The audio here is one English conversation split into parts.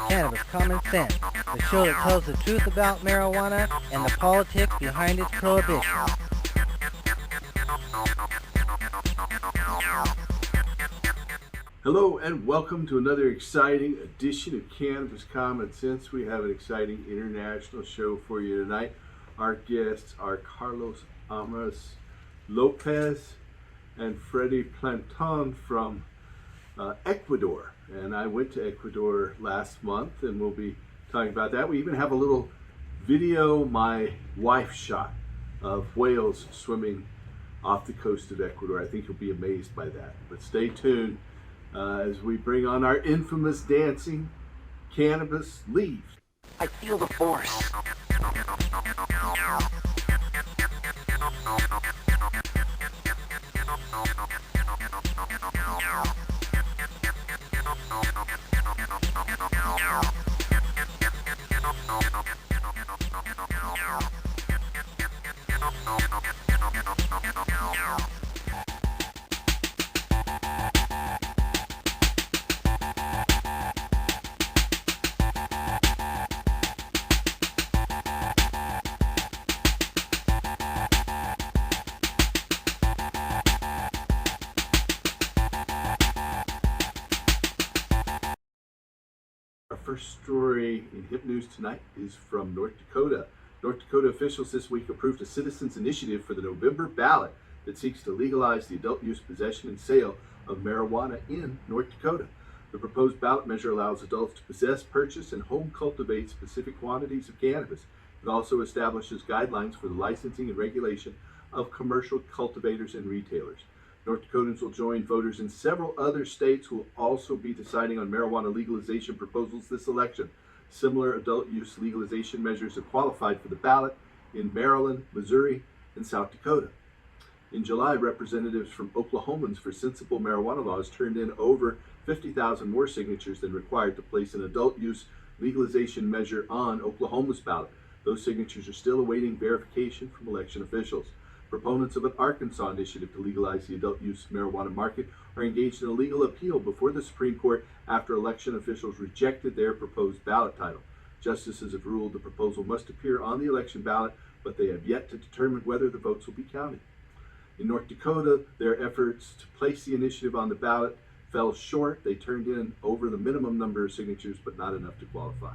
Cannabis Common Sense, the show that tells the truth about marijuana and the politics behind its prohibition. Hello and welcome to another exciting edition of Cannabis Common Sense. We have an exciting international show for you tonight. Our guests are Carlos Amos López and Freddy Platon from Ecuador. And I went to Ecuador last month and we'll be talking about that. We even have a little video my wife shot of whales swimming off the coast of Ecuador. I think you'll be amazed by that. But stay tuned as we bring on our infamous dancing Cannabis Leaves. I feel the force. First story in Hip News tonight is from North Dakota. North Dakota officials this week approved a citizens' initiative for the November ballot that seeks to legalize the adult use, possession, and sale of marijuana in North Dakota. The proposed ballot measure allows adults to possess, purchase, and home cultivate specific quantities of cannabis. It also establishes guidelines for the licensing and regulation of commercial cultivators and retailers. North Dakotans will join voters in several other states who will also be deciding on marijuana legalization proposals this election. Similar adult use legalization measures have qualified for the ballot in Maryland, Missouri, and South Dakota. In July, representatives from Oklahomans for sensible marijuana laws turned in over 50,000 more signatures than required to place an adult use legalization measure on Oklahoma's ballot. Those signatures are still awaiting verification from election officials. Proponents of an Arkansas initiative to legalize the adult use marijuana market are engaged in a legal appeal before the Supreme Court after election officials rejected their proposed ballot title. Justices have ruled the proposal must appear on the election ballot, but they have yet to determine whether the votes will be counted. In North Dakota, their efforts to place the initiative on the ballot fell short. They turned in over the minimum number of signatures, but not enough to qualify.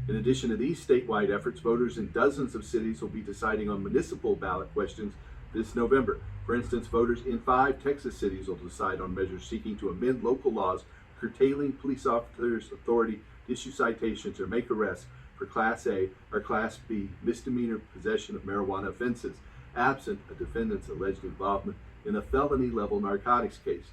In addition to these statewide efforts, voters in dozens of cities will be deciding on municipal ballot questions this November. For instance, voters in 5 Texas cities will decide on measures seeking to amend local laws curtailing police officers' authority to issue citations or make arrests for Class A or Class B misdemeanor possession of marijuana offenses, absent a defendant's alleged involvement in a felony-level narcotics case.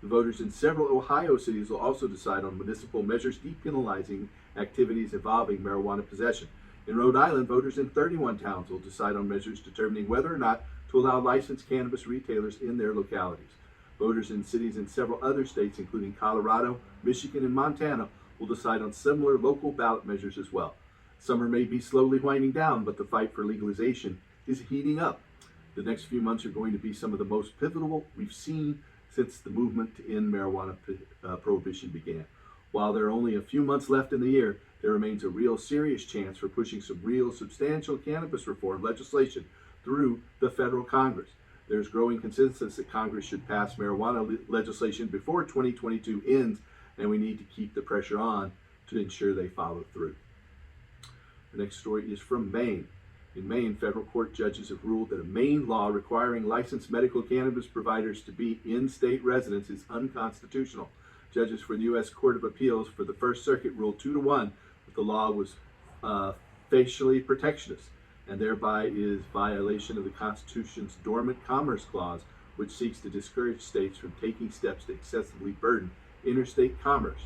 The voters in several Ohio cities will also decide on municipal measures depenalizing activities involving marijuana possession. In Rhode Island, voters in 31 towns will decide on measures determining whether or not to allow licensed cannabis retailers in their localities. Voters in cities in several other states, including Colorado, Michigan, and Montana, will decide on similar local ballot measures as well. Summer may be slowly winding down, but the fight for legalization is heating up. The next few months are going to be some of the most pivotal we've seen since the movement to end marijuana prohibition began. While there are only a few months left in the year, there remains a real serious chance for pushing some real substantial cannabis reform legislation through the federal Congress. There's growing consensus that Congress should pass marijuana legislation before 2022 ends, and we need to keep the pressure on to ensure they follow through. The next story is from Maine. In Maine, federal court judges have ruled that a Maine law requiring licensed medical cannabis providers to be in-state residents is unconstitutional. Judges for the U.S. Court of Appeals for the First Circuit ruled 2-1 that the law was facially protectionist, and thereby is violation of the Constitution's Dormant Commerce Clause, which seeks to discourage states from taking steps to excessively burden interstate commerce.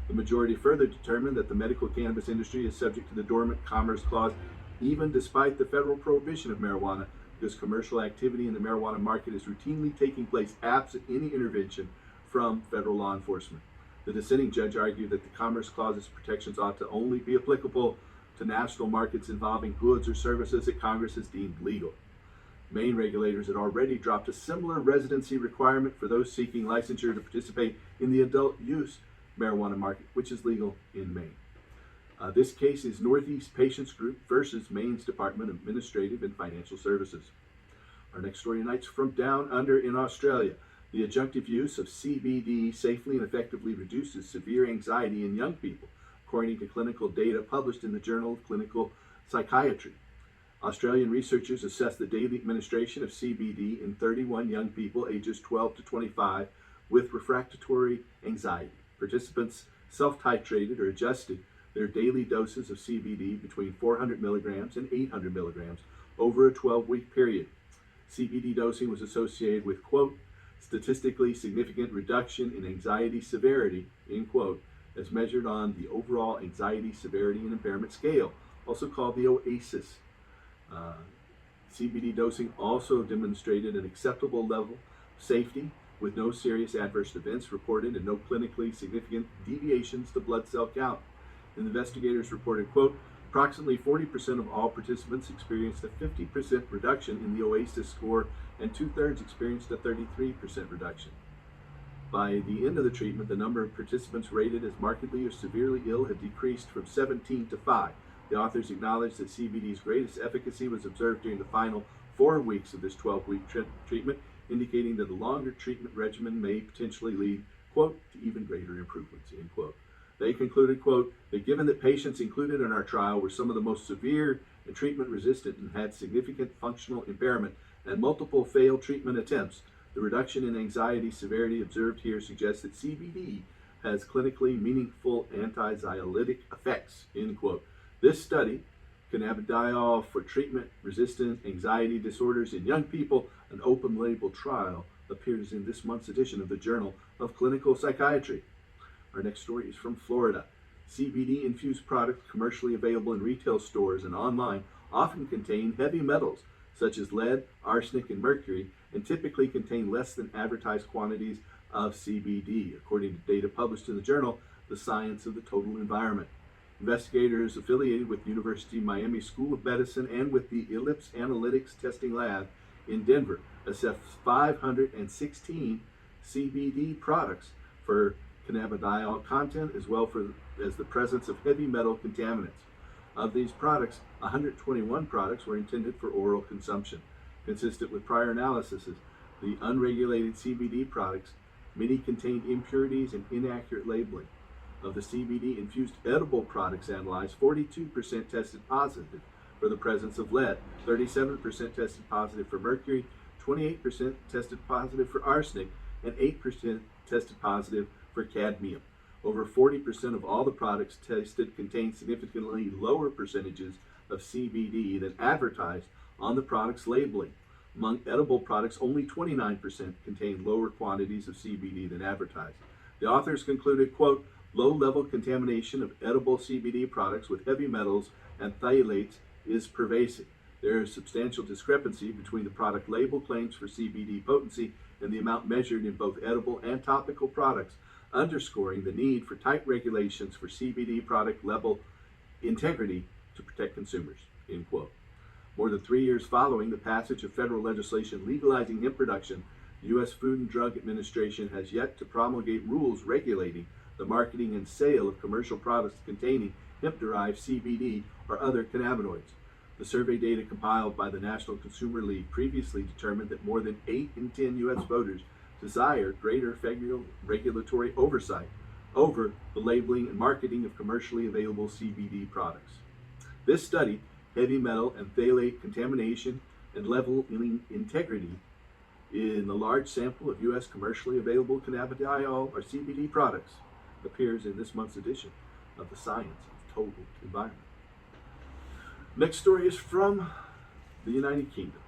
The majority further determined that the medical cannabis industry is subject to the Dormant Commerce Clause even despite the federal prohibition of marijuana, because commercial activity in the marijuana market is routinely taking place absent any intervention from federal law enforcement. The dissenting judge argued that the Commerce Clause's protections ought to only be applicable to national markets involving goods or services that Congress has deemed legal. Maine regulators had already dropped a similar residency requirement for those seeking licensure to participate in the adult use marijuana market, which is legal in Maine. This case is Northeast Patients Group versus Maine's Department of Administrative and Financial Services. Our next story tonight's from Down Under in Australia. The adjunctive use of CBD safely and effectively reduces severe anxiety in young people, according to clinical data published in the Journal of Clinical Psychiatry. Australian researchers assessed the daily administration of CBD in 31 young people ages 12 to 25 with refractory anxiety. Participants self-titrated or adjusted their daily doses of CBD between 400 milligrams and 800 milligrams over a 12-week period. CBD dosing was associated with, quote, statistically significant reduction in anxiety severity, end quote, as measured on the overall anxiety severity and impairment scale, also called the OASIS. CBD dosing also demonstrated an acceptable level of safety with no serious adverse events reported and no clinically significant deviations to blood cell count. And the investigators reported, quote, approximately 40% of all participants experienced a 50% reduction in the OASIS score and 2/3 experienced a 33% reduction. By the end of the treatment, the number of participants rated as markedly or severely ill had decreased from 17 to 5. The authors acknowledged that CBD's greatest efficacy was observed during the final 4 weeks of this 12-week treatment, indicating that a longer treatment regimen may potentially lead, quote, to even greater improvements, end quote. They concluded, quote, that given that patients included in our trial were some of the most severe and treatment resistant and had significant functional impairment and multiple failed treatment attempts, the reduction in anxiety severity observed here suggests that CBD has clinically meaningful anti-anxiolytic effects, end quote. This study, Cannabidiol for treatment-resistant anxiety disorders in young people, an open-label trial, appears in this month's edition of the Journal of Clinical Psychiatry. Our next story is from Florida. CBD-infused products commercially available in retail stores and online often contain heavy metals such as lead, arsenic, and mercury, and typically contain less than advertised quantities of CBD, according to data published in the journal The Science of the Total Environment. Investigators affiliated with University of Miami School of Medicine and with the Ellipse Analytics Testing Lab in Denver assessed 516 CBD products for cannabidiol content as well as the presence of heavy metal contaminants. Of these products, 121 products were intended for oral consumption. Consistent with prior analyses, the unregulated CBD products, many contained impurities and inaccurate labeling. Of the CBD-infused edible products analyzed, 42% tested positive for the presence of lead, 37% tested positive for mercury, 28% tested positive for arsenic, and 8% tested positive for cadmium. Over 40% of all the products tested contain significantly lower percentages of CBD than advertised on the product's labeling. Among edible products, only 29% contain lower quantities of CBD than advertised. The authors concluded, quote, low-level contamination of edible CBD products with heavy metals and phthalates is pervasive. There is substantial discrepancy between the product label claims for CBD potency and the amount measured in both edible and topical products, underscoring the need for tight regulations for CBD product level integrity to protect consumers, end quote. More than 3 years following the passage of federal legislation legalizing hemp production, the U.S. Food and Drug Administration has yet to promulgate rules regulating the marketing and sale of commercial products containing hemp-derived CBD or other cannabinoids. The survey data compiled by the National Consumer League previously determined that more than 8 in 10 U.S. voters desire greater federal regulatory oversight over the labeling and marketing of commercially available CBD products. This study, heavy metal and phthalate contamination and leveling integrity in the large sample of U.S. commercially available cannabidiol or CBD products, appears in this month's edition of The Science of Total Environment. Next story is from the United Kingdom.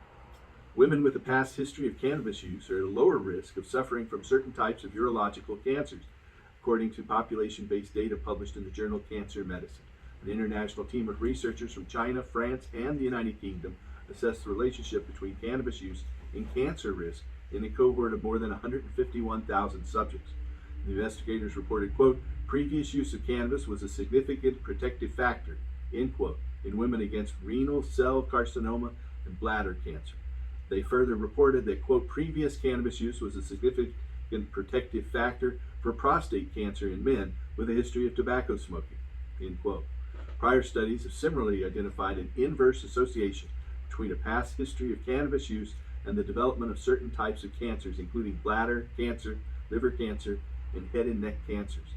Women with a past history of cannabis use are at a lower risk of suffering from certain types of urological cancers, according to population-based data published in the journal Cancer Medicine. An international team of researchers from China, France, and the United Kingdom assessed the relationship between cannabis use and cancer risk in a cohort of more than 151,000 subjects. The investigators reported, quote, previous use of cannabis was a significant protective factor, end quote, in women against renal cell carcinoma and bladder cancer. They further reported that, quote, previous cannabis use was a significant protective factor for prostate cancer in men with a history of tobacco smoking, end quote. Prior studies have similarly identified an inverse association between a past history of cannabis use and the development of certain types of cancers, including bladder cancer, liver cancer, and head and neck cancers.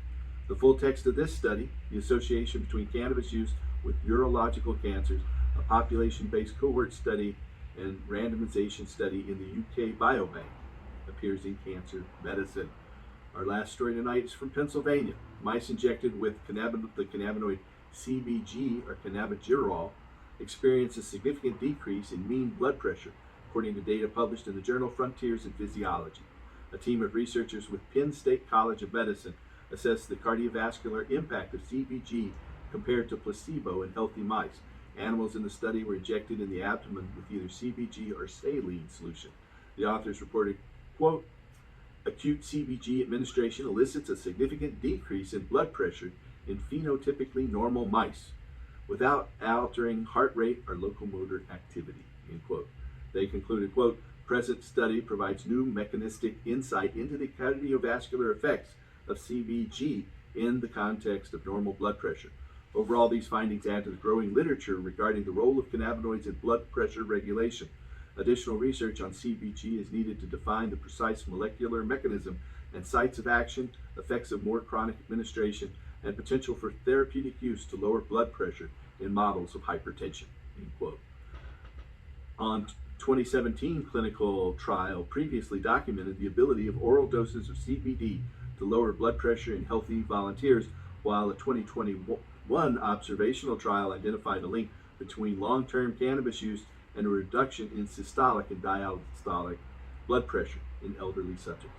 The full text of this study, the association between cannabis use with urological cancers, a population-based cohort study, and randomization study in the UK Biobank, appears in Cancer Medicine. Our last story tonight is from Pennsylvania. Mice injected with the cannabinoid CBG, or cannabigerol, experienced a significant decrease in mean blood pressure, according to data published in the journal Frontiers in Physiology. A team of researchers with Penn State College of Medicine assessed the cardiovascular impact of CBG compared to placebo in healthy mice. Animals in the study were injected in the abdomen with either CBG or saline solution. The authors reported, quote, acute CBG administration elicits a significant decrease in blood pressure in phenotypically normal mice without altering heart rate or locomotor activity, end quote. They concluded, quote, present study provides new mechanistic insight into the cardiovascular effects of CBG in the context of normal blood pressure. Overall, these findings add to the growing literature regarding the role of cannabinoids in blood pressure regulation. Additional research on CBG is needed to define the precise molecular mechanism and sites of action, effects of more chronic administration, and potential for therapeutic use to lower blood pressure in models of hypertension, end quote. On 2017 clinical trial previously documented the ability of oral doses of CBD to lower blood pressure in healthy volunteers, while a 2021 observational trial identified a link between long-term cannabis use and a reduction in systolic and diastolic blood pressure in elderly subjects.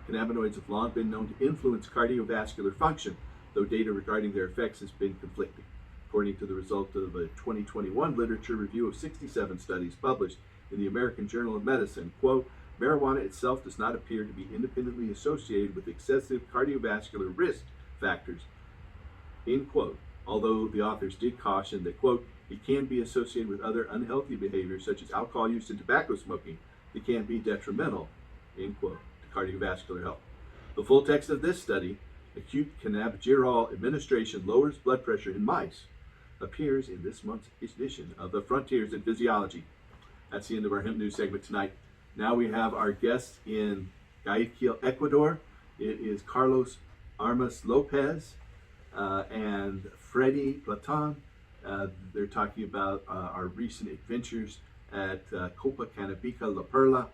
Cannabinoids have long been known to influence cardiovascular function, though data regarding their effects has been conflicting. According to the result of a 2021 literature review of 67 studies published in the American Journal of Medicine, quote, marijuana itself does not appear to be independently associated with excessive cardiovascular risk factors, end quote, although the authors did caution that, quote, it can be associated with other unhealthy behaviors such as alcohol use and tobacco smoking that can be detrimental, end quote, to cardiovascular health. The full text of this study, acute cannabigerol administration lowers blood pressure in mice, appears in this month's edition of the Frontiers in Physiology. That's the end of our hemp news segment tonight. Now we have our guest in Guayaquil, Ecuador. It is Carlos Armas López and Freddy Platon. They're talking about our recent adventures at Copa Cannabica La Perla,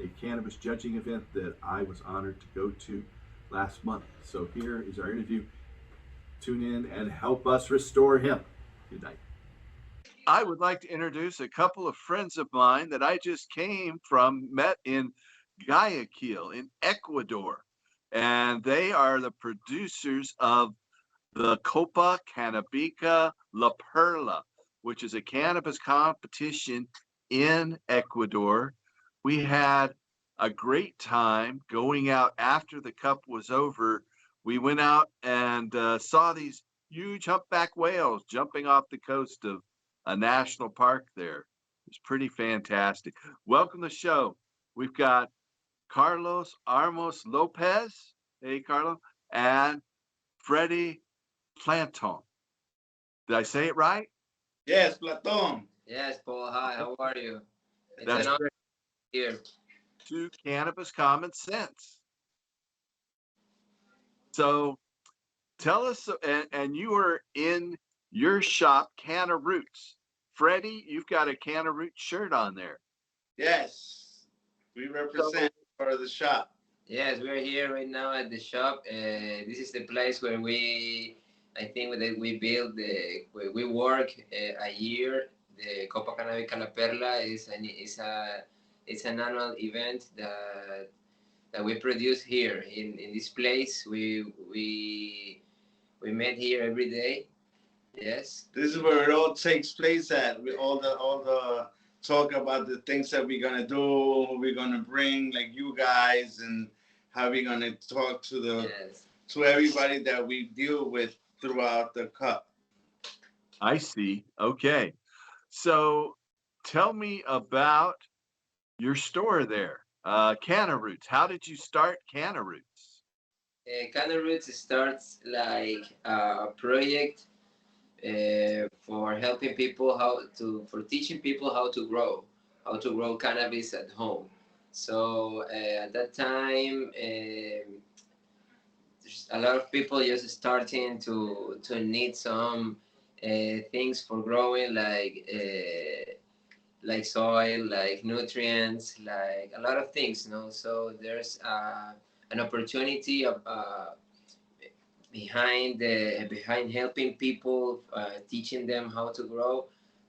a cannabis judging event that I was honored to go to last month. So here is our interview. Tune in and help us restore hemp. Good night. I would like to introduce a couple of friends of mine that I just met in Guayaquil in Ecuador. And they are the producers of the Copa Cannabica La Perla, which is a cannabis competition in Ecuador. We had a great time going out after the cup was over. We went out and saw these huge humpback whales jumping off the coast of a national park there. It's pretty fantastic. Welcome to the show. We've got Carlos Armas López. Hey, Carlos. And Freddy Platon. Did I say it right? Yes, Platon. Yes, Paul. Hi, how are you? It's That's an honor great. here. To Cannabis Common Sense. So tell us, and you are in your shop, Canna Roots. Freddy, you've got a Canna Roots shirt on there. Yes, we represent for the shop. Yes, we're here right now at the shop. This is the place where we build, we work a year. The Copa Cannabica La Perla is an annual event that we produce here in this place. We met here every day. Yes. This is where it all takes place at. All the talk about the things that we're gonna do, who we're gonna bring, like you guys, and how we're gonna talk to to everybody that we deal with throughout the cup. I see. Okay. So tell me about your store there, Canna Roots. How did you start Canna Roots? Canna Roots starts like a project for helping people for teaching people how to grow cannabis at home. So at that time, there's a lot of people just starting to need some things for growing, like soil, like nutrients, like a lot of things. So there's an opportunity of behind helping people, teaching them how to grow,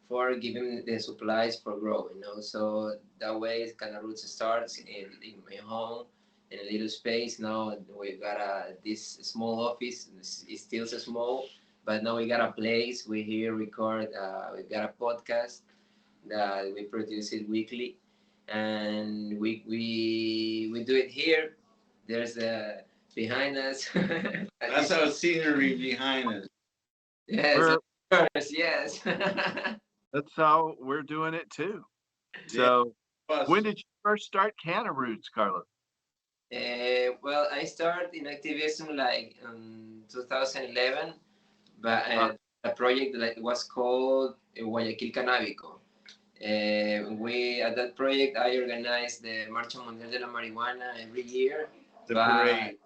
for giving the supplies for growing. So that way, Canna Roots starts in my home, in a little space. Now we got this small office. It's still so small, but now we got a place. We here record. We got a podcast that we produce it weekly, and we do it here. There's behind us. That's our scenery behind us. Yes, of course, yes. That's how we're doing it too. So, when did you first start Canna Roots, Carlos? Well, I started in activism like in 2011, but a project that was called Guayaquil Canábico. At that project, I organized the Marcha Mundial de la Marihuana every year. The parade.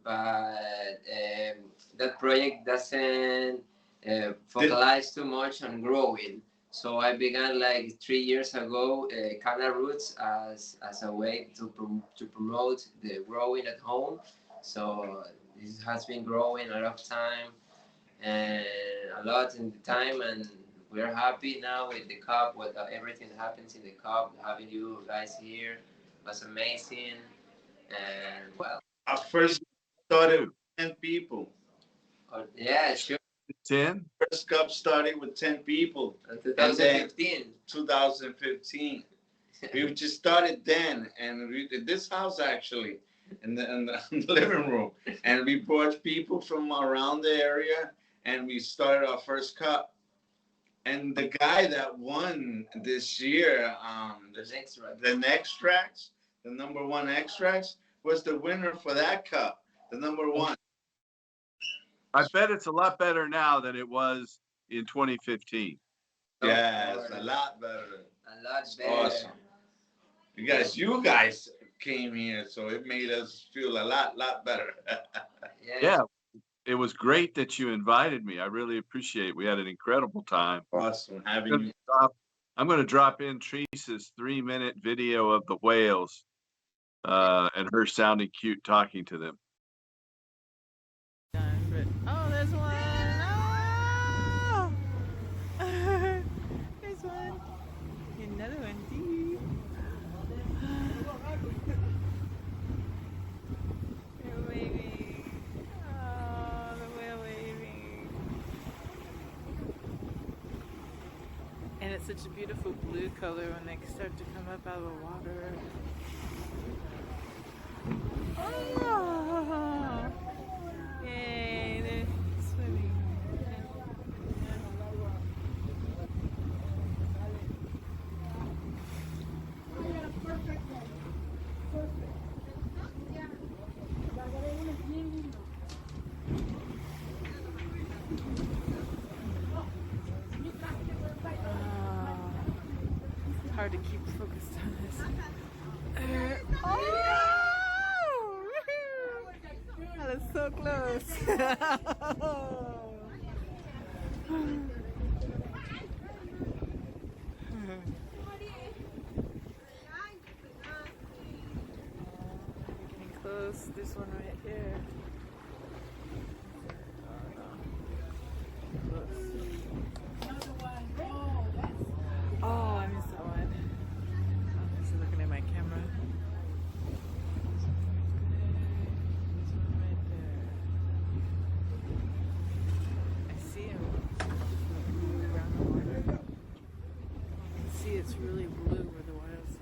But that project doesn't focalize too much on growing. So I began like 3 years ago, Canna Roots as a way to promote the growing at home. So this has been growing a lot of time and a lot in the time, and we're happy now with the cup, with everything that happens in the cup. Having you guys here was amazing, and well, I first started with 10 people. yeah, sure. 10? First cup started with 10 people. 2015. 2015. We just started then, and we did this house actually, in the living room, and we brought people from around the area, and we started our first cup. And the guy that won this year, the extracts, the number one extracts, was the winner for that cup, the number one. I bet it's a lot better now than it was in 2015. Yeah, it's a lot better. A lot better. Awesome. You guys came here, so it made us feel a lot better. Yes. Yeah, it was great that you invited me. I really appreciate it. We had an incredible time. Awesome having you. I'm going to drop in Teresa's 3-minute video of the whales and her sounding cute talking to them. Oh, there's one. Oh! There's one. Another one, too. They're waving. Oh, the whale waving. And it's such a beautiful blue color when they start to come up out of the water. Oh! Yay, they're swimming. It's hard to keep focused on this. That is so close. Getting close. This one right here. Oh, I missed that one. I'm just looking at my camera. This one right there. I see him around the water. You can see it's really blue where the water's.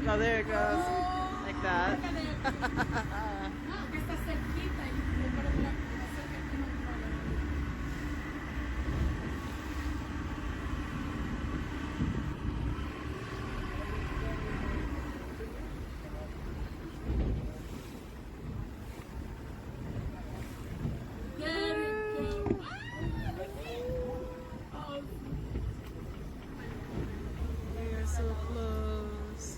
Oh, there it goes. Like that. We are so close.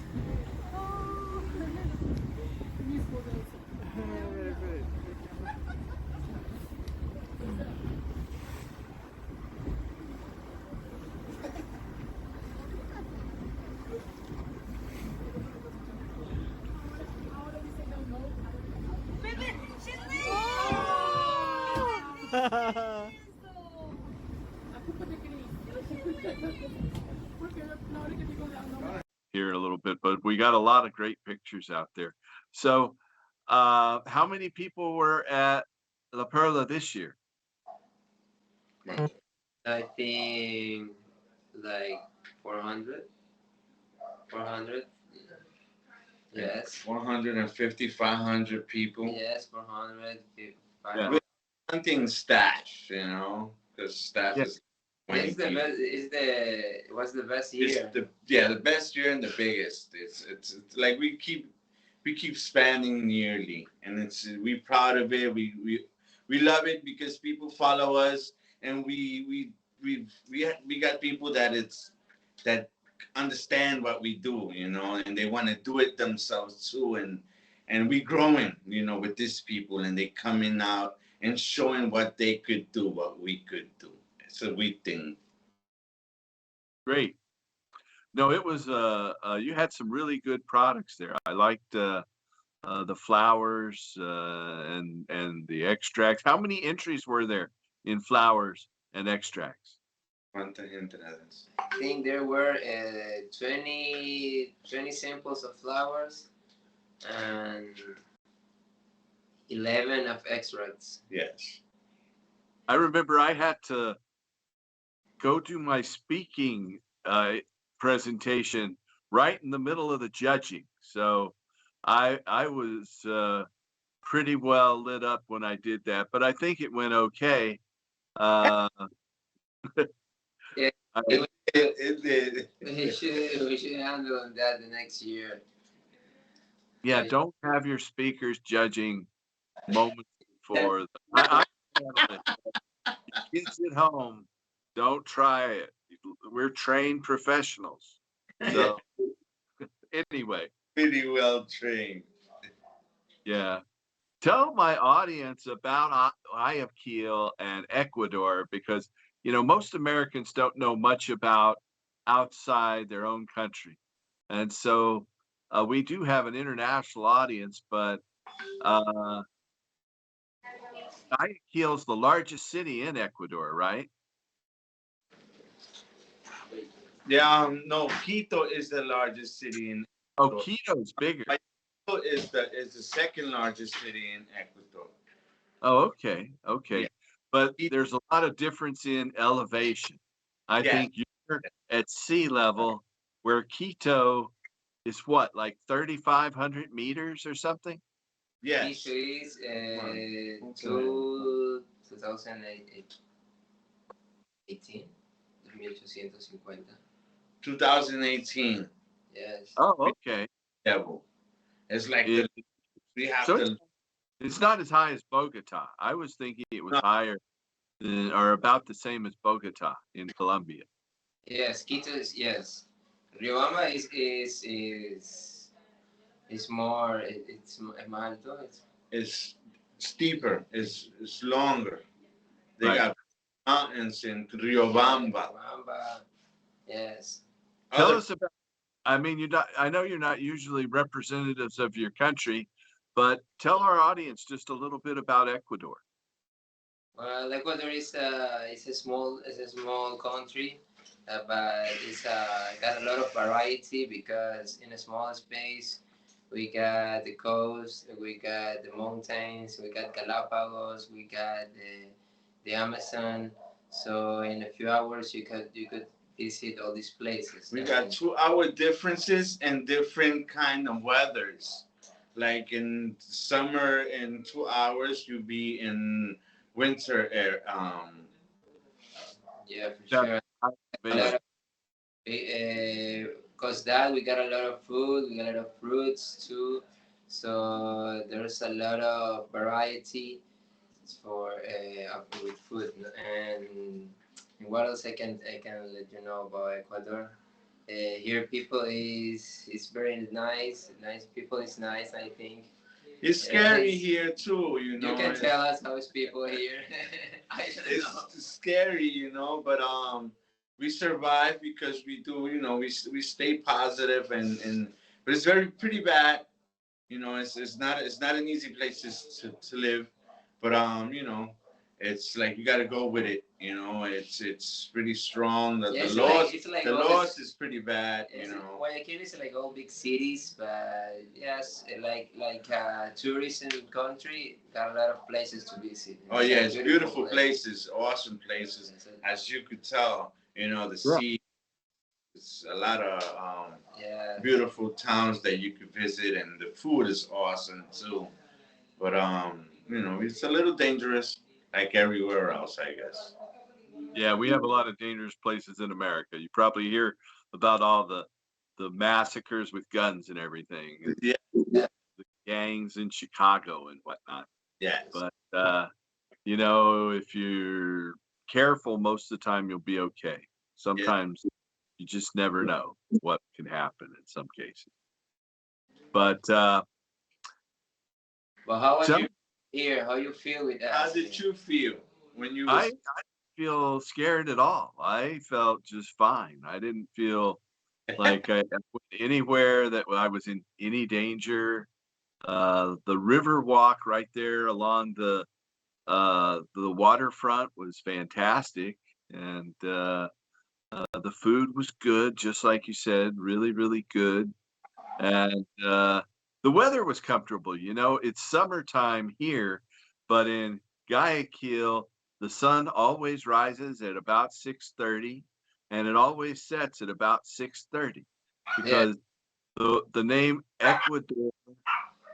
Here a little bit, but we got a lot of great pictures out there. So, how many people were at La Perla this year? I think like 400. 400. Yes. 450, 500 people. Yes, 400. Yeah. 500. Hunting staff, you know, because staff Yeah. is 20 It's the people. best. What's the best It's year? the best year and the biggest. It's like we keep expanding yearly, and we proud of it. We love it because people follow us, and we got people that understand what we do, you know, and they want to do it themselves too, and we growing, you know, with these people, and they coming out and showing what they could do, what we could do. So we think. Great. No, it was you had some really good products there. I liked the flowers and the extracts. How many entries were there in flowers and extracts? ¿Cuánta gente era eso? I think there were 20 samples of flowers and 11 of extracts. Yes. I remember I had to go to my speaking presentation right in the middle of the judging. So I was pretty well lit up when I did that, but I think it went okay. Yeah, I- It did. we should handle that the next year. yeah, don't have your speakers judging moments before. I handle it. Kids at home, don't try it. We're trained professionals. So anyway, Pretty well trained. yeah. Tell my audience about Guayaquil and Ecuador because you know most Americans don't know much about outside their own country, and so we do have an international audience. But Guayaquil's the largest city in Ecuador, right? Yeah, no, Quito is the largest city in Oh, Ecuador. Quito's bigger. Quito is the second largest city in Ecuador. Oh, okay, okay. Yeah. But there's a lot of difference in elevation. I Yeah. think you're at sea level, where Quito is what, like 3,500 meters or something? Yes. Quito is Wow. 2018. 1850. 2018 Yes. Oh, okay. level. It's like It, we have so the it's not as high as Bogota. I was thinking it was No. higher than, or about the same as Bogota in Colombia. Yes, Quito is yes. Riobamba is more. It's más alto. is steeper, is longer. They Right. got mountains in Riobamba. Riobamba. Yes. Tell Other us about. I mean, you're not. I know you're not usually representatives of your country, but tell our audience just a little bit about Ecuador. Well, Ecuador is a small country, but it's got a lot of variety because in a small space we got the coast, we got the mountains, we got Galapagos, we got the Amazon. So in a few hours you could visit all these places. We got 2 hour differences and different kind of weathers. Like in summer, in 2 hours, you'll be in winter air. Yeah, for Yeah, sure. A lot of, cause that we got a lot of food, we got a lot of fruits too. So there's a lot of variety for with food. And what else I can let you know about Ecuador? Here people is very nice. Nice people is nice. I think. It's scary here too, you know. You can tell us how is people here. I don't know. It's scary, but we survive because we do, we stay positive and but it's very pretty bad. It's not an easy place to live, but it's like you got to go with it. It's pretty strong. The, Yeah, the it's laws like it's like the all laws this. is pretty bad. Guayaquil is like all big cities, but yes, like tourism country, got a lot of places to visit. Oh yeah, it's beautiful places, awesome places. As you could tell, the sea. It's a lot of Yeah. beautiful towns that you could visit, and the food is awesome too. But it's a little dangerous, like everywhere else, I guess. Yeah, we have a lot of dangerous places in America. You probably hear about all the massacres with guns and everything, and Yeah. the gangs in Chicago and whatnot. Yes. But if you're careful, most of the time you'll be okay. Sometimes you just never know what can happen in some cases. But Well, how are some, you here? How you feel with that? How did you feel when you I was? feel scared at all. I felt just fine. I didn't feel like I went anywhere that I was in any danger. The river walk right there along the waterfront was fantastic, and the food was good, just like you said, really, really good, and the weather was comfortable. It's summertime here, but in Guayaquil, the sun always rises at about 6:30, and it always sets at about 6:30 Yeah. because the name Ecuador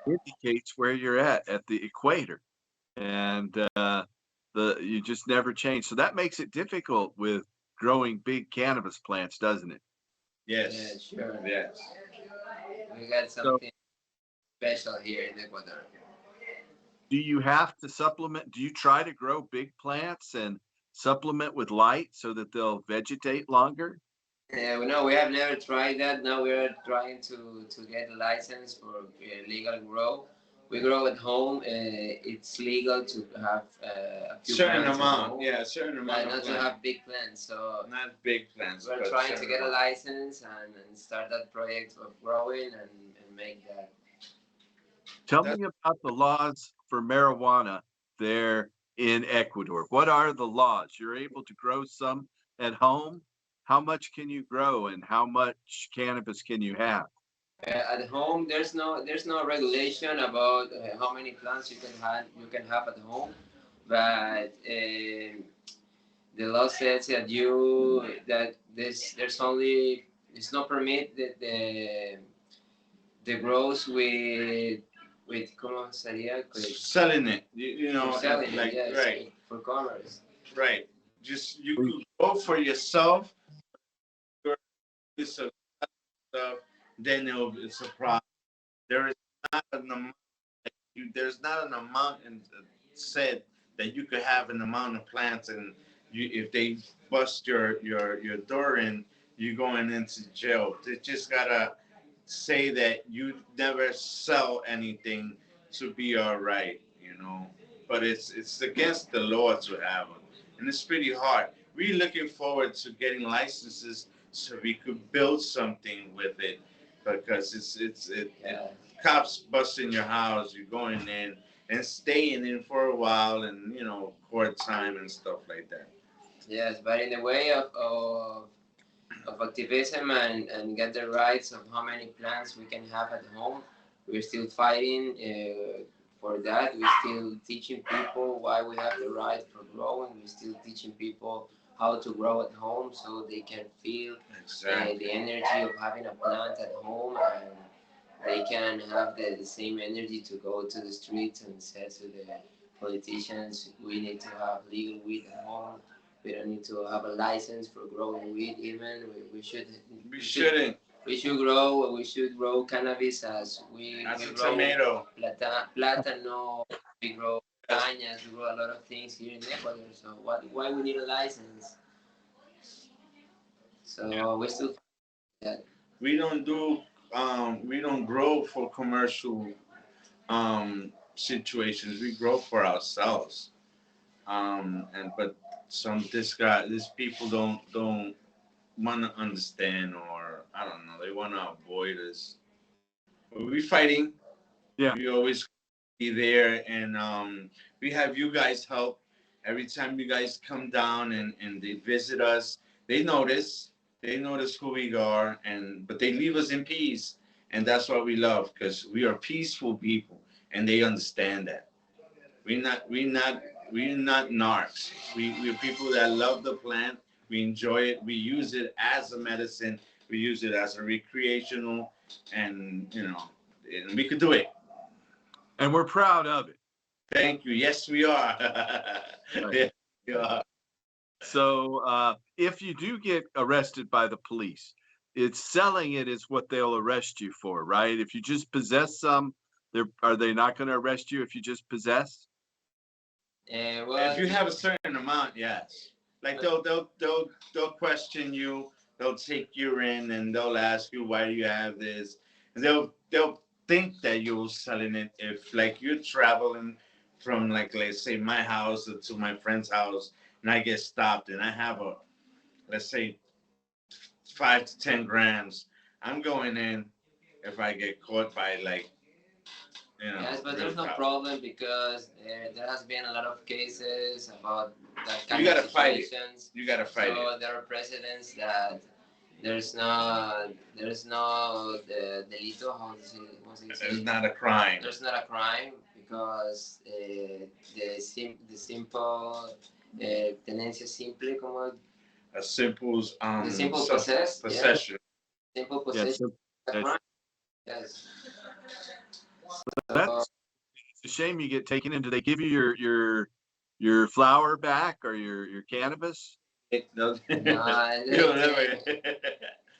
indicates where you're at the equator, and you just never change. So that makes it difficult with growing big cannabis plants, doesn't it? Yes. Yeah, sure. Yes. We got So something special here in Ecuador. do you have to supplement? Do you try to grow big plants and supplement with light so that they'll vegetate longer? No, we have never tried that. Now we are trying to get a license for legal grow. We grow at home. It's legal to have a few Certain plants at amount, home, yeah, certain but amount not of to plants. have big plants. So Not big plants. we're but trying to certain get a amount. license and start that project of growing and make that. Tell That's me about the laws for marijuana there in Ecuador. What are the laws? You're able to grow some at home. How much can you grow and how much cannabis can you have? At home, there's no regulation about how many plants you can have at home, but the law says that there's only it's not permit that the grows with ¿cómo sería? selling it, For selling, like yes, right, for commerce. right. Just you could go for yourself, your piece of stuff, then it's a problem. There is not an amount. There's not an amount said that you could have an amount of plants, and if they bust your door in, you're going into jail. They just gotta say that you never sell anything to be all right. But it's against the law to have them, and it's pretty hard. We're looking forward to getting licenses so we could build something with it, because Yeah. cops busting your house, you're going in and staying in for a while, and court time and stuff like that. Yes, but in the way of activism and get the rights of how many plants we can have at home, we're still fighting for that. We're still teaching people why we have the right for growing. We're still teaching people how to grow at home, so they can feel the energy of having a plant at home, and they can have the same energy to go to the streets and say to the politicians, we need to have legal weed at home. We don't need to have a license for growing weed. Even we should. We should grow. We should grow cannabis as we a grow tomato. platano. We grow cañas. We grow a lot of things here in Ecuador. So why we need a license? So we still that. We don't do we don't grow for commercial situations. We grow for ourselves. And but these people don't want to understand, or I don't know, they want to avoid us. But we fighting. Yeah. We always be there, and we have you guys help every time you guys come down and they visit us. They notice. They notice who we are, and but they leave us in peace, and that's what we love, because we are peaceful people, and they understand that. We're not narcs. We're people that love the plant. We enjoy it. We use it as a medicine. We use it as a recreational, and and we could do it. And we're proud of it. Thank you. Yes, we are. Right. Yes, we are. So if you do get arrested by the police, it's selling it is what they'll arrest you for, right? If you just possess some, are they not going to arrest you if you just possess? If you have a certain amount, yes. Like they'll question you. They'll take you in and they'll ask you, why do you have this? And they'll think that you're selling it if, like, you're traveling from, like, let's say my house to my friend's house, and I get stopped and I have let's say 5 to 10 grams. I'm going in if I get caught by, like, Yes, but there's no cop. problem, because there has been a lot of cases about that kind You gotta of fight it. situations. You gotta fight it. So there are precedents that there's no delito. How does it say? It's not a crime. There's not a crime, because the simple tenencia simple, como A simple the simple possession. Simple Yes. possession is a Yes. crime. Yes. So, That's it's a shame you get taken in. Do they give you your flower back or your cannabis? No, You'll never.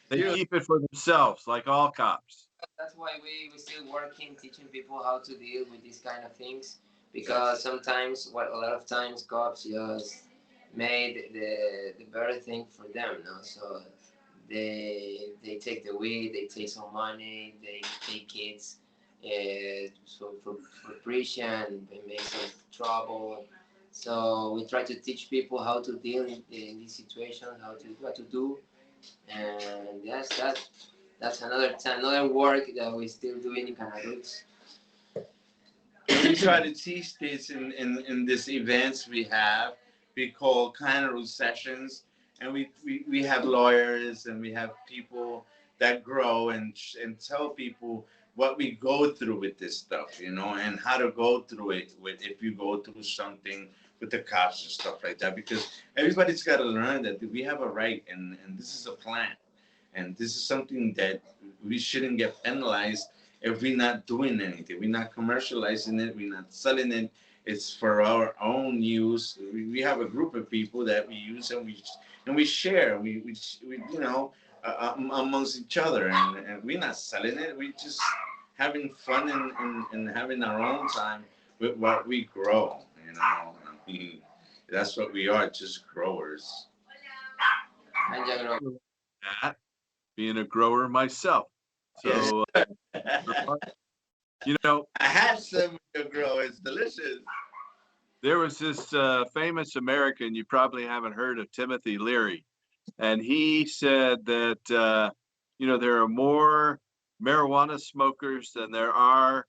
They keep it for themselves, like all cops. that's why we still working, teaching people how to deal with these kind of things, because sometimes, a lot of times, cops just made the better thing for them, no? So they take the weed, they take some money, they take kids, so for prohibition, they make some trouble. So we try to teach people how to deal in these situations, what to do, and yes, that's another work that we're still doing in Cannabis. We try to teach this in these events we have. We call Cannabis sessions, and we have lawyers and we have people that grow and tell people what we go through with this stuff, and how to go through it if you go through something with the cops and stuff like that. Because everybody's got to learn that we have a right, and this is a plant, and this is something that we shouldn't get penalized if we're not doing anything. We're not commercializing it. We're not selling it. It's for our own use. We have a group of people that we use, and we share. We amongst each other, and we're not selling it. We just having fun and having our own time with what we grow. That's what we are, just growers. That being a grower myself. So I had some to grow. It's delicious. there was this famous American, you probably haven't heard of, Timothy Leary, and he said that there are more marijuana smokers than there are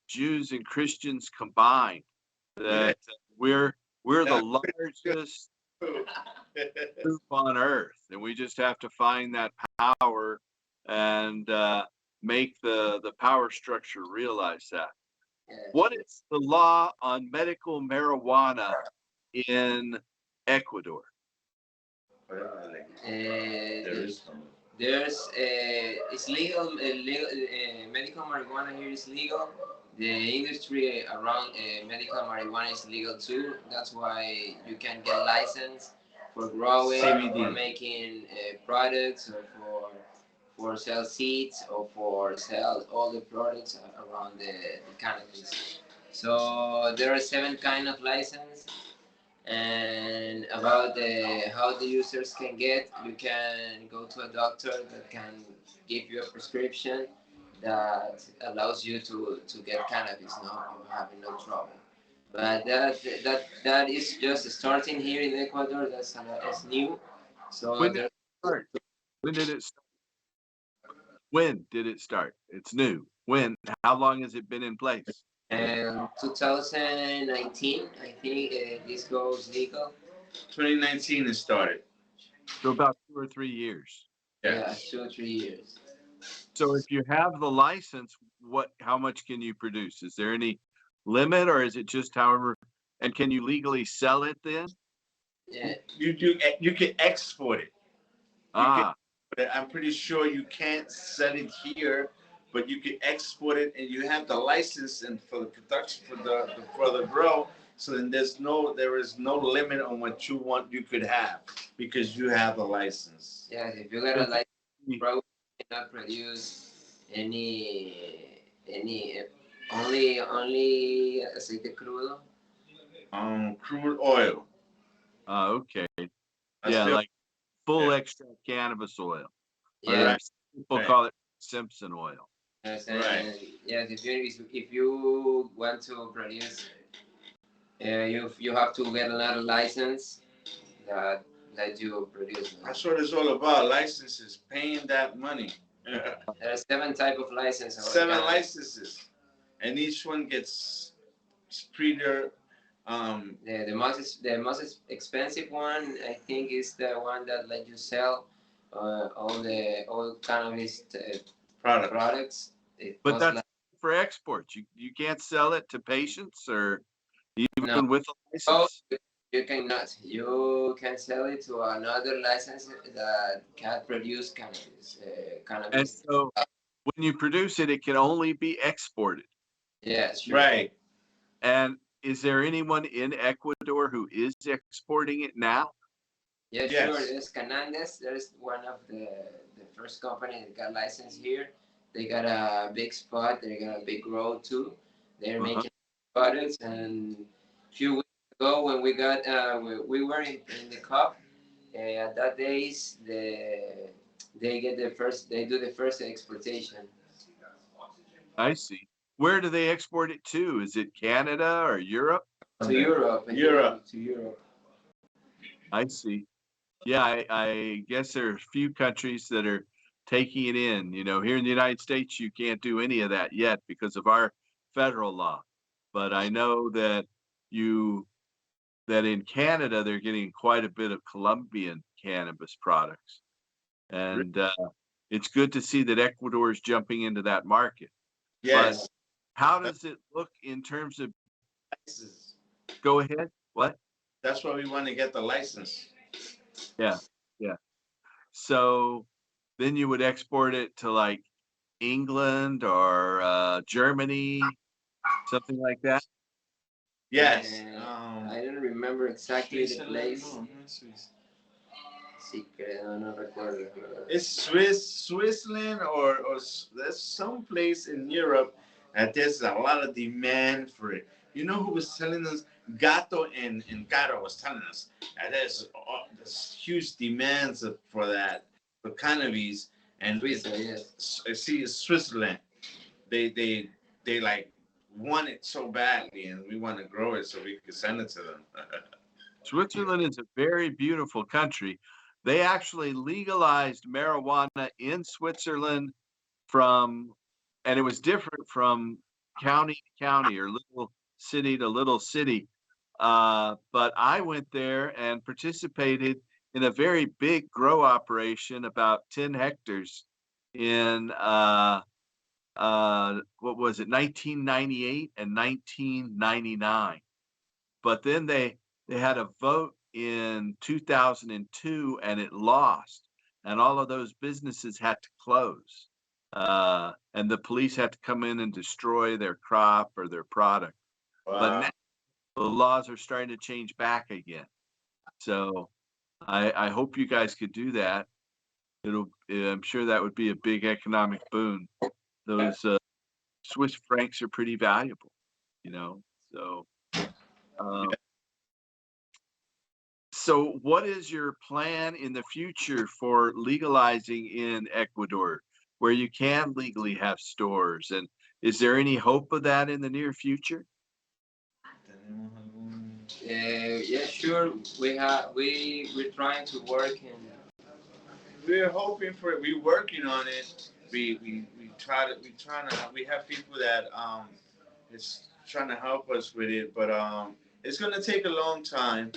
Jews and Christians combined. That we're the largest group on earth, and we just have to find that power and make the power structure realize that. What is the law on medical marijuana in Ecuador? whatever. Like, Uh, there is. there's it's legal. Medical marijuana here is legal. The industry around medical marijuana is legal too. That's why you can get license for growing, CBD. for making products, or for sell seeds, or for sell all the products around the cannabis. So there are 7 kind of license. And about how the users can get, you can go to a doctor that can give you a prescription that allows you to get cannabis. No, you're having no trouble. But that is just starting here in Ecuador. That's new. So When did there, it start? When did it start? When did it start? It's new. When? How long has it been in place? and 2019, I think this goes legal. 2019 it started. So about 2 or 3 years. Yeah, 2 or 3 years. So if you have the license, how much can you produce? Is there any limit, or is it just however, and can you legally sell it then? Yeah. You can export it. Ah, But I'm pretty sure you can't sell it here, but you can export it, and you have the license and for the production for the grow. So then there is no limit on what you could have because you have the license. Yeah, if you got a license, probably cannot produce any only aceite crudo. Crude oil. okay. That's Yeah, the- like full yeah. extract cannabis oil. Yeah. Or people Right. call it Simpson oil. Yes, Right. yes, if you want to produce, you have to get another license that you produce. That's what it's all about. Licenses, paying that money. There are 7 type of licenses. 7 licenses, and each one gets pretty. The most expensive one, I think, is the one that let you sell all cannabis products. It But costs that's for exports. You can't sell it to patients or even No. with a Oh, license. you cannot. You can sell it to another license that can produce cannabis. And Cannabis. so when you produce it, it can only be exported. Yeah, sure. Right. And is there anyone in Ecuador who is exporting it now? Yeah, Yes. sure. There's Cannabis. There's one of the first company that got licensed here. They got a big spot. They got a big road too. They're making products. And a few weeks ago, when we got we were in the cup. At that days, they do the first exportation. I see. Where do they export it to? Is it Canada or Europe? To Europe. Europe. To Europe. I see. Yeah, I guess there are a few countries that are taking it in. Here in the United States, you can't do any of that yet because of our federal law. But I know that in Canada, they're getting quite a bit of Colombian cannabis products. And it's good to see that Ecuador is jumping into that market. Yes. But how does it look in terms of, License. go ahead, what? That's why we want to get the license. Yeah. So then you would export it to like England or Germany, something like that. Yes. I don't remember exactly the place. Sí, creo, no recuerdo. It's Switzerland, or there's some place in Europe that there's a lot of demand for it. You know who was telling us? Gato and Caro was telling us that there's huge demands for that, for cannabis, and Switzerland. They like want it so badly, and we want to grow it so we can send it to them. Switzerland is a very beautiful country. They actually legalized marijuana in Switzerland and it was different from county to county or little city to little city. But I went there and participated in a very big grow operation, about 10 hectares in, what was it, 1998 and 1999. But then they had a vote in 2002 and it lost, and all of those businesses had to close. And the police had to come in and destroy their crop or their product. But now the laws are starting to change back again. So I hope you guys could do that. I'm sure that would be a big economic boon. Those Swiss francs are pretty valuable, you know. So what is your plan in the future for legalizing in Ecuador, where you can legally have stores? And is there any hope of that in the near future? Yeah, sure. We're trying to work and we're hoping for it. We're working on it. We have people that is trying to help us with it, but it's gonna take a long time.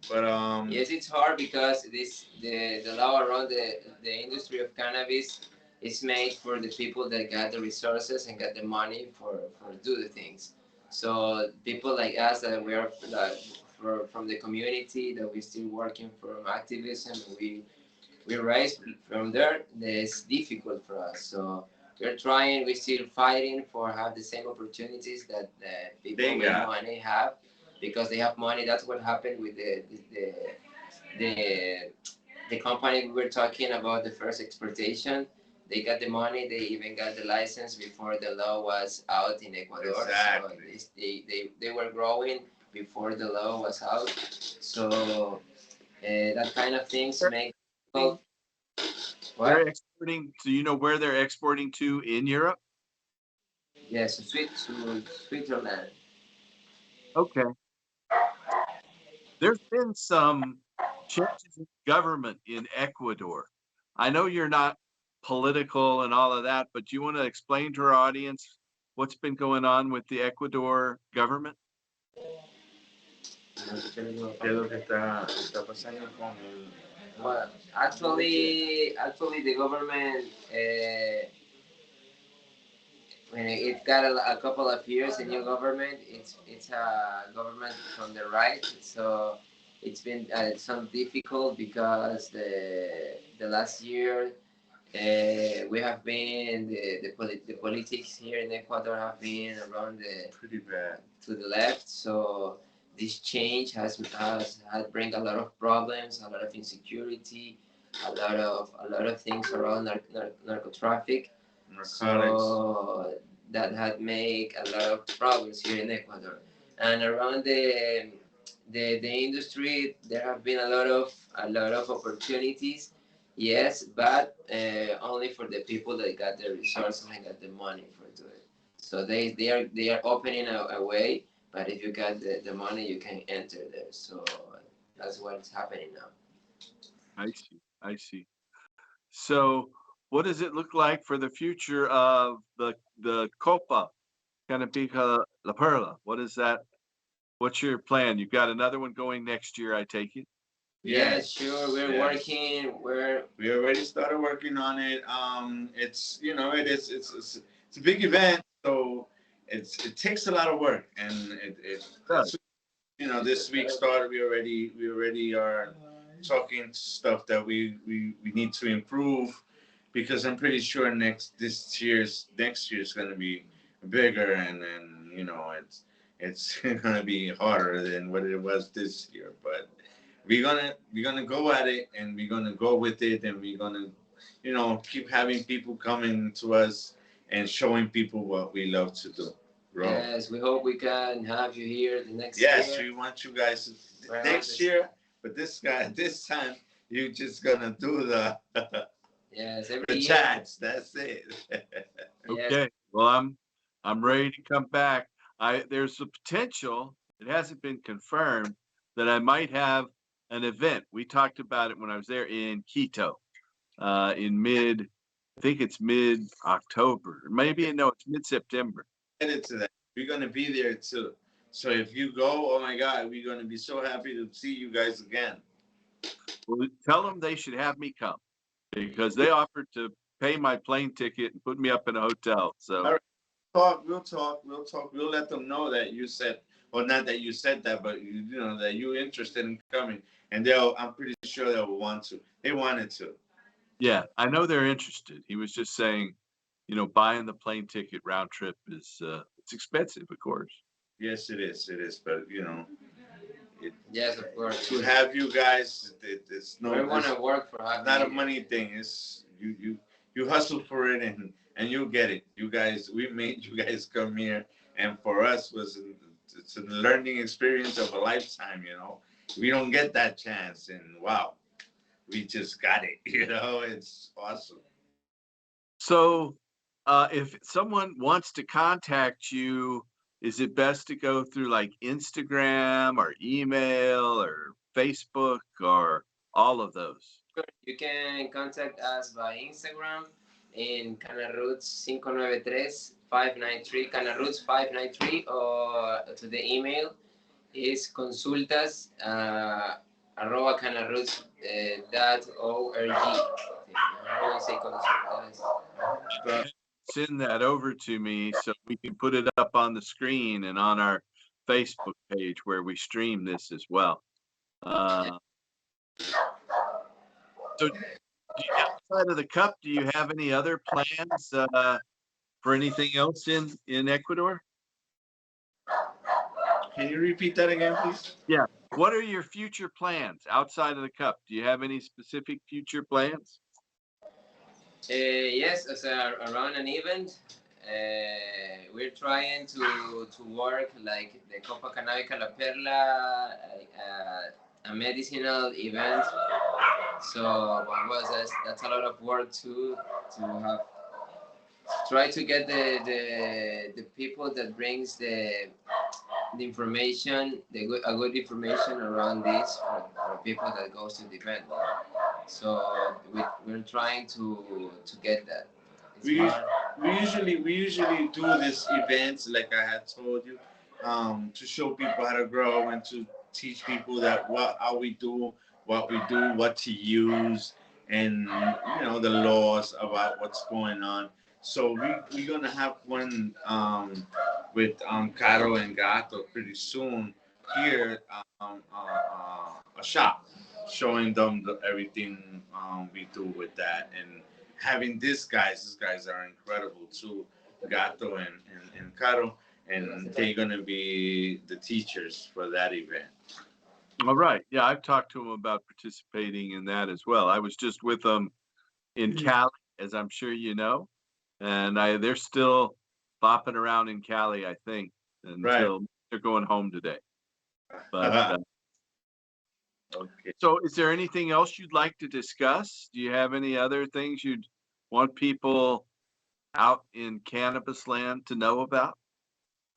But yes, it's hard because the law around the industry of cannabis is made for the people that got the resources and got the money for do the things. So people like us that we are like, from the community that we're still working from activism, we rise from there. It's difficult for us. So we're trying. We're still fighting for have the same opportunities that the people with money have, because they have money. That's what happened with the the company we were talking about, the first exportation. They got the money. They even got the license before the law was out in Ecuador. Exactly. So they were growing before the law was out. So that kind of things make people. They're What? exporting. Do you know where they're exporting to in Europe? Yes, to Switzerland. Okay. There's been some changes in government in Ecuador. I know you're not political and all of that, but do you want to explain to our audience what's been going on with the Ecuador government? Well, actually, the government when it got a couple of years, a new government. It's a government from the right, so it's been some difficult because the last year we have been the politics here in Ecuador have been around the pretty bad to the left. So this change had bring a lot of problems, a lot of insecurity, a lot of things around narco traffic. So that had made a lot of problems here in Ecuador, and around the industry there have been a lot of opportunities. Yes, but only for the people that got the resources and got the money for doing it. So they are opening a way, but if you got the money, you can enter there. So that's what's happening now. I see. So what does it look like for the future of the Copa Cannabis La Perla? What is that? What's your plan? You've got another one going next year, I take it? Yeah, sure. We're working. We already started working on it. It's it's a big event, so it takes a lot of work, and it's, this week started. We already are talking stuff that we need to improve, because I'm pretty sure next year's going to be bigger, and it's going to be harder than what it was this year, but we're gonna go at it, and we're gonna go with it, and we're gonna keep having people coming to us and showing people what we love to do. Yes, we hope we can have you here the next year. Yes, we want you guys next year, but this time you're just gonna do the every year. chats. That's it. Okay. Well, I'm ready to come back. There's a potential. It hasn't been confirmed that I might have an event. We talked about it when I was there in Quito, in I think it's mid-October. Maybe it's mid-September. Headed to that. We're gonna be there too. So if you go, oh my God, we're gonna be so happy to see you guys again. Well, tell them they should have me come, because they offered to pay my plane ticket and put me up in a hotel. So all right. We'll talk. We'll let them know that you said Well, not that you said that, but you know that you're interested in coming, and I'm pretty sure they'll want to. They wanted to. Yeah, I know they're interested. He was just saying, buying the plane ticket round trip is it's expensive, of course. Yes, it is. It is, but Yes, of course. to have you guys, it's We want to work for having not a you. money thing. It's you hustle for it and you'll get it. You guys, we made you guys come here, and for us it's a learning experience of a lifetime. We don't get that chance, and wow, we just got it. It's awesome. So, if someone wants to contact you, is it best to go through like Instagram or email or Facebook or all of those? You can contact us by Instagram in Canaroots 593, Canaroots 593, or to the email is consultas arroba canaroots.org. How do you say consultas? Send that over to me so we can put it up on the screen and on our Facebook page where we stream this as well. So outside of the cup, do you have any other plans for anything else in Ecuador? Can you repeat that again, please? Yeah. What are your future plans outside of the cup? Do you have any specific future plans? Yes, as around an event, we're trying to work like the Copa Canábica La Perla, a medicinal event. So that's a lot of work too, to have try to get the people that brings the information, a good information around this for people that goes to the event. So we're trying to get that. We usually do this events like I had told you, to show people how to grow and to teach people that how we do what we do, what to use, and the laws about what's going on. So we're gonna have one with Caro and Gato pretty soon here, a shop showing them everything we do with that, and having these guys are incredible too, Gato and Caro, and they're gonna be the teachers for that event. All right. Yeah, I've talked to them about participating in that as well. I was just with them in Cali, as I'm sure you know, and they're still bopping around in Cali, I think, until they're going home today. But okay. So is there anything else you'd like to discuss? Do you have any other things you'd want people out in cannabis land to know about?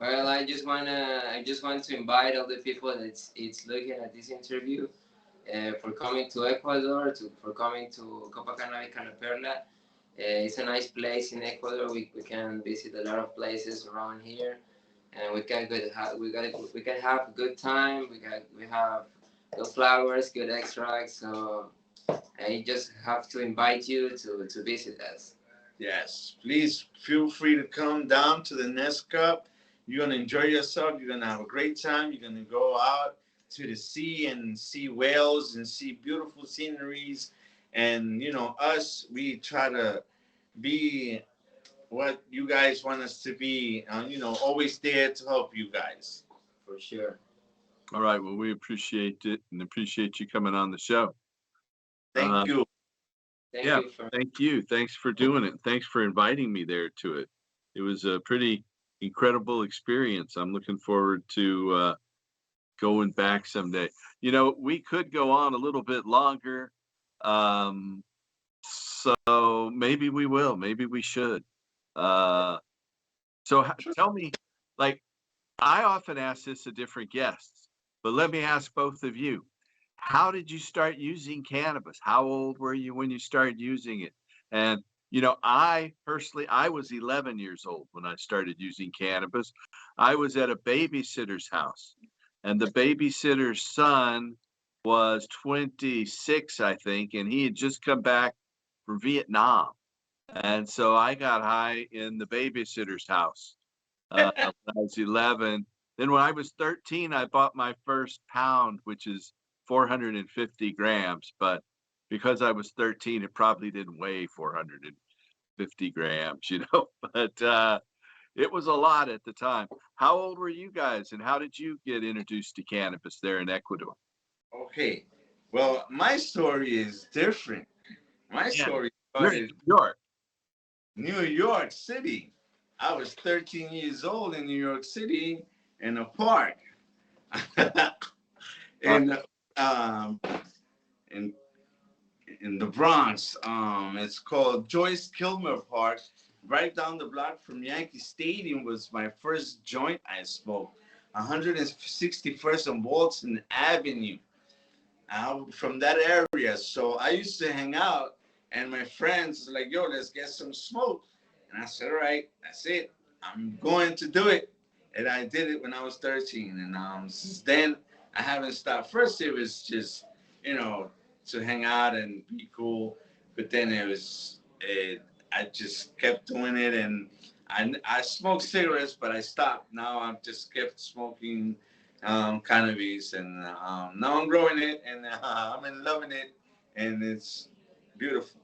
Well, I just want to invite all the people that's looking at this interview for coming to Ecuador, for coming to Copa Canábica La Perla. It's a nice place in Ecuador. We can visit a lot of places around here, and we can have a good time. We have good flowers, good extracts. So I just have to invite you to visit us. Yes, please feel free to come down to the Nest Cup. You're gonna enjoy yourself. You're gonna have a great time. You're gonna go out to the sea and see whales and see beautiful sceneries. And us, we try to be what you guys want us to be. Always there to help you guys. For sure. All right. Well, we appreciate it and appreciate you coming on the show. Thank you. Thank you. Thanks for doing it. Thanks for inviting me there to it. It was a pretty incredible experience. I'm looking forward to going back someday. We could go on a little bit longer. So maybe we will. Maybe we should. So tell me, like, I often ask this of different guests, but let me ask both of you. How did you start using cannabis? How old were you when you started using it? And, I personally, I was 11 years old when I started using cannabis. I was at a babysitter's house, and the babysitter's son was 26, I think, and he had just come back from Vietnam. And so I got high in the babysitter's house when I was 11. Then when I was 13, I bought my first pound, which is 450 grams. But because I was 13, it probably didn't weigh 450 grams, you know. But it was a lot at the time. How old were you guys, and how did you get introduced to cannabis there in Ecuador? Okay. Well, my story is different. My Yeah. story You're in started New York. New York City. I was 13 years old in New York City in a park. in um in in the Bronx. It's called Joyce Kilmer Park. Right down the block from Yankee Stadium was my first joint I smoked. 161st and Walton Avenue. From that area. So I used to hang out, and my friends were like, "Yo, let's get some smoke." And I said, "All right, that's it. I'm going to do it." And I did it when I was 13, and since then I haven't stopped. First, it was just, you know, to hang out and be cool, but then I just kept doing it, and I smoked cigarettes, but I stopped. Now I've just kept smoking cannabis, and now I'm growing it, and I'm in loving it, and it's beautiful.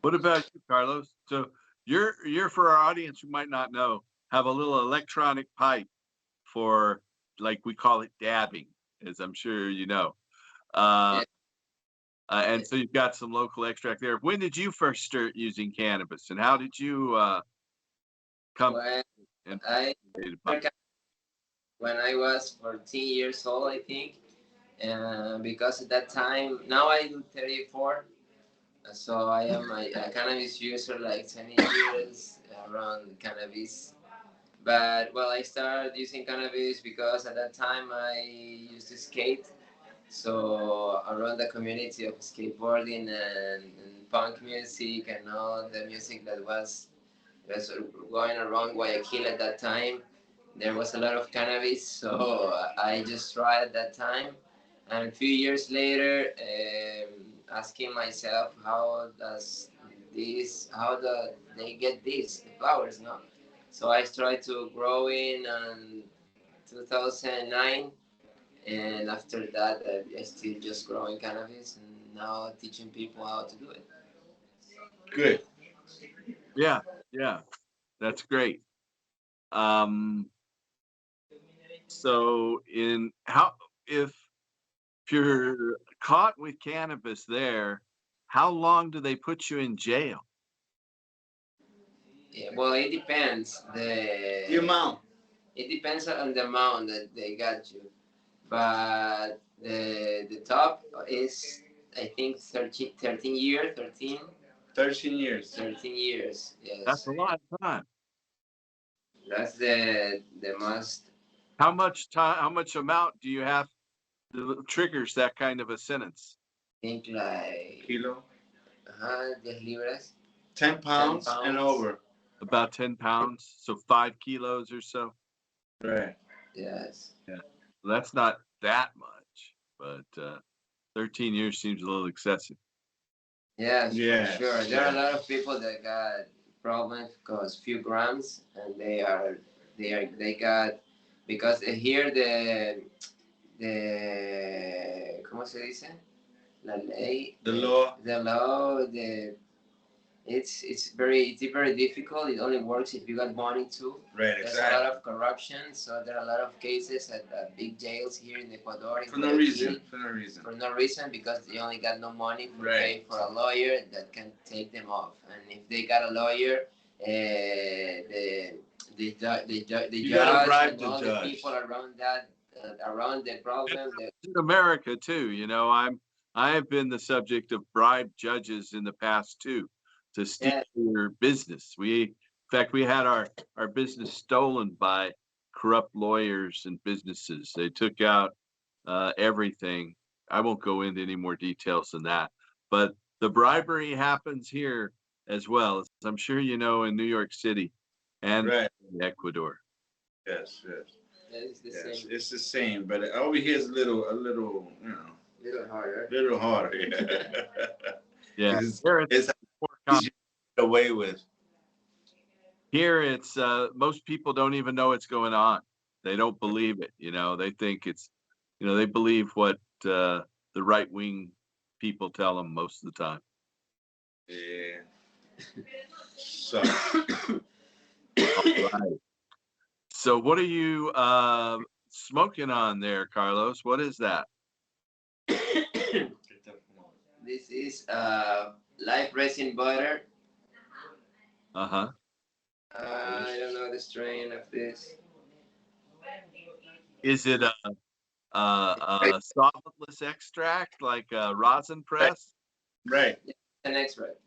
What about you, Carlos? So you're for our audience who might not know, have a little electronic pipe for, like we call it, dabbing, as I'm sure you know. Uh, Yeah. and so you've got some local extract there. When did you first start using cannabis, and how did you come When and I when I was 14 years old, I think, because at that time, now I do 34, so I am a cannabis user like 20 years around cannabis. But well, I started using cannabis because at that time I used to skate. So around the community of skateboarding and punk music and all the music that was going around Guayaquil at that time, there was a lot of cannabis. So I just tried at that time, and a few years later, asking myself how do they get the flowers, no? So I tried to grow in 2009, and after that, I still just growing cannabis and now teaching people how to do it. Good. Yeah, yeah, that's great. Um, so in how if you're caught with cannabis there, how long do they put you in jail? Yeah, well, it depends. The amount. It depends on the amount that they got you, but the top is I think 13 years, 13 years. 13 years. That's Yes, a lot of time. that's the most. How much time? How much amount do you have that triggers that kind of a sentence? I think like Kilo. 10 libras. 10 pounds, 10 and pounds. over. About 10 pounds, so 5 kilos or so. Right. Yes. Yeah, well, that's not that much, but 13 years seems a little excessive. Yes, Yes, for sure. There are a yes. lot of people that got problems because few grams, and they got because here the ¿cómo se dice? La ley, The law. the law, it's very difficult. It only works if you got money too. Right, There's exactly. a lot of corruption, so there are a lot of cases at big jails here in Ecuador. For no reason. For no reason, because they only got no money to Right. pay for a lawyer that can take them off. And if they got a lawyer, the gotta judge bribe and the all judge. the people around that around the problem, In America too, you know, I have been the subject of bribed judges in the past too, to steal your business. In fact, we had our business stolen by corrupt lawyers and businesses. They took out everything. I won't go into any more details than that, but the bribery happens here as well, as I'm sure you know, in New York City and Right. in Ecuador. Yes, yes. it's the Yes, same. it's the same, but over here is a little, you know, Little harder. little harder. Yeah, It's, here it's it's more common. easier to get away with. Here it's most people don't even know what's going on. They don't believe it. They think it's, they believe what the right-wing people tell them most of the time. Yeah. So, All right. So what are you smoking on there, Carlos? What is that? This is live resin butter. Uh-huh. I don't know the strain of this. Is it a solventless extract like a rosin press? right. An extract.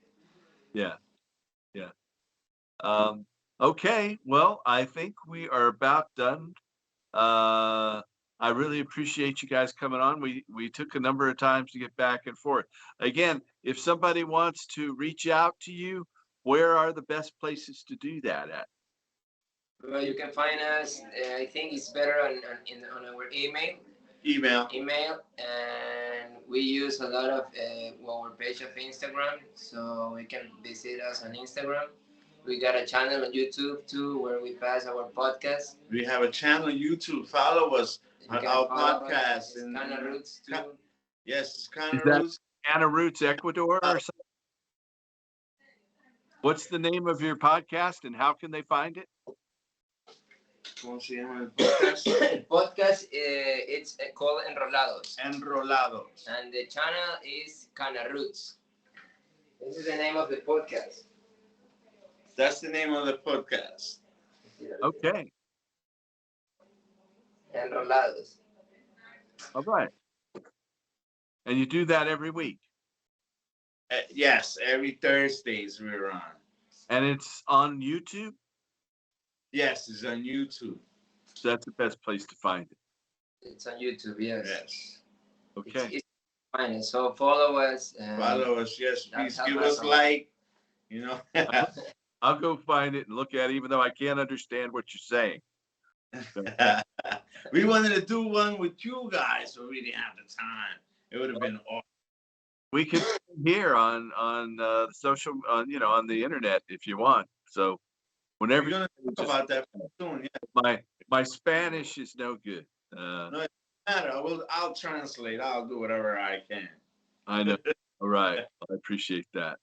Yeah. Yeah. Okay. Well, I think we are about done. I really appreciate you guys coming on. We took a number of times to get back and forth. Again, if somebody wants to reach out to you, where are the best places to do that at? Well, you can find us. I think it's better on our Email. and we use a lot of our page of Instagram, so you can visit us on Instagram. We got a channel on YouTube too, where we pass our podcast. We have a channel on YouTube. Follow us You on can our follow us. podcast. It's Canna Roots too. Yes, it's kind Is of that roots. Anna Roots, Ecuador or something? What's the name of your podcast and how can they find it? ¿Cómo se llama el podcast? Podcast, it's called Enrolados. Enrolados. And the channel is Canna Roots. This is the name of the podcast. That's the name of the podcast. Okay. Enrolados. All right. And you do that every week? Yes, every Thursdays we're on. And it's on YouTube? Yes, it's on YouTube. So that's the best place to find it. It's on YouTube, yes. Yes. Okay. It's fine. So follow us. Follow us. Yes, That's please give how us I- like. I'll go find it and look at it, even though I can't understand what you're saying. We wanted to do one with you guys, but we didn't have the time. It would have been awesome. We can hear on social, on the internet if you want. So whenever We're gonna talk just- about that soon. Yeah, my Spanish is no good. matter. I'll translate. I'll do whatever I can. I know. All right. I appreciate that.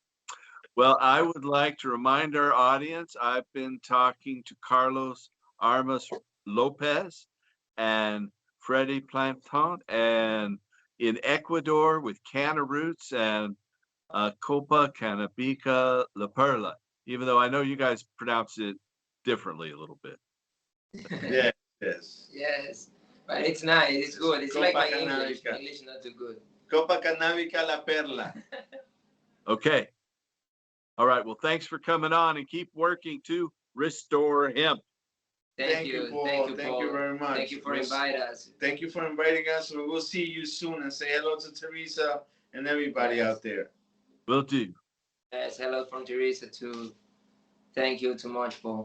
Well, I would like to remind our audience, I've been talking to Carlos Armas López and Freddy Platon, and in Ecuador with Canna Roots and Copa Cannabica La Perla, even though I know you guys pronounce it differently a little bit. Yes. Yes. But it's nice. It's good. It's like my Copa English. Cannabica. English not too good. Copa Cannabica La Perla. Okay. All right. Well, thanks for coming on and keep working to restore hemp. Thank you. Paul. Thank you, Thank Paul. you very much. Thank you for inviting us. Thank you for inviting us. We'll see you soon and say hello to Teresa and everybody Yes. out there. Will do. Yes, hello from Teresa too. Thank you too much, Paul.